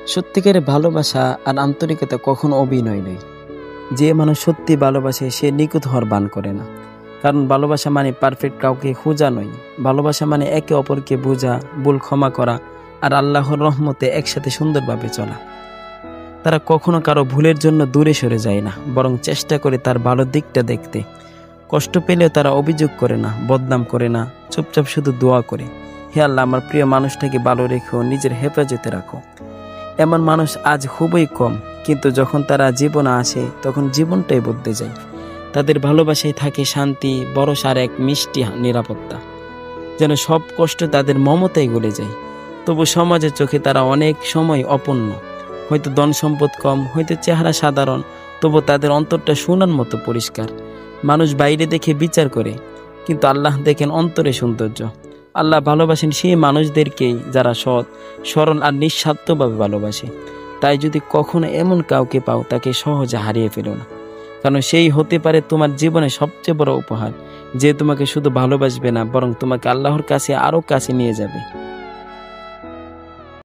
সত্যিকারের ভালোবাসা আর আন্তরিকতা কখনো অভিনয় নয়। যে মানুষ সত্যি ভালোবাসে সে নিখুঁত হওয়ার ভান করে না। কারণ ভালোবাসা মানে পারফেক্ট কাউকে খোঁজা নয়। ভালোবাসা মানে একে অপরকে বোঝা, ভুল ক্ষমা করা আর আল্লাহর রহমতে একসাথে সুন্দরভাবে চলা। তারা কখনো কারো ভুলের জন্য দূরে সরে যায় না, বরং চেষ্টা করে তার ভালো দিকটা দেখতে। কষ্ট পেলেও তারা অভিযোগ করে না, বদনাম করে না, চুপচাপ শুধু দোয়া করে, হে আল্লাহ আমার প্রিয় মানুষটাকে ভালো রেখো, নিজের হেফাজতে রাখো। এমন মানুষ আজ খুবই কম, কিন্তু যখন তারা জীবনে আসে তখন জীবনটাই বদলে যায়। তাদের ভালোবাসায় থাকে শান্তি, ভরসা আর এক মিষ্টি নিরাপত্তা। যেন সব কষ্ট তাদের মমতায় গলে যায়। তবু সমাজের চোখে তারা অনেক সময় অপূর্ণ। হয়তো ধন সম্পদ কম, হয়তো চেহারা সাধারণ, তবু তাদের অন্তরটা সোনার মতো পরিষ্কার। মানুষ বাইরে দেখে বিচার করে, কিন্তু আল্লাহ দেখেন অন্তরে সৌন্দর্য। আল্লাহ ভালোবাসেন সেই মানুষদেরকেই যারা সৎ, সরল আর নিঃস্বার্থভাবে ভালোবাসে। তাই যদি কখনো এমন কাউকে পাও, তাকে সহজে হারিয়ে ফেলো না। কারণ সেই হতে পারে তোমার জীবনে সবচেয়ে বড় উপহার, যে তোমাকে শুধু ভালোবাসবে না, বরং তোমাকে আল্লাহর কাছে আরও কাছে নিয়ে যাবে।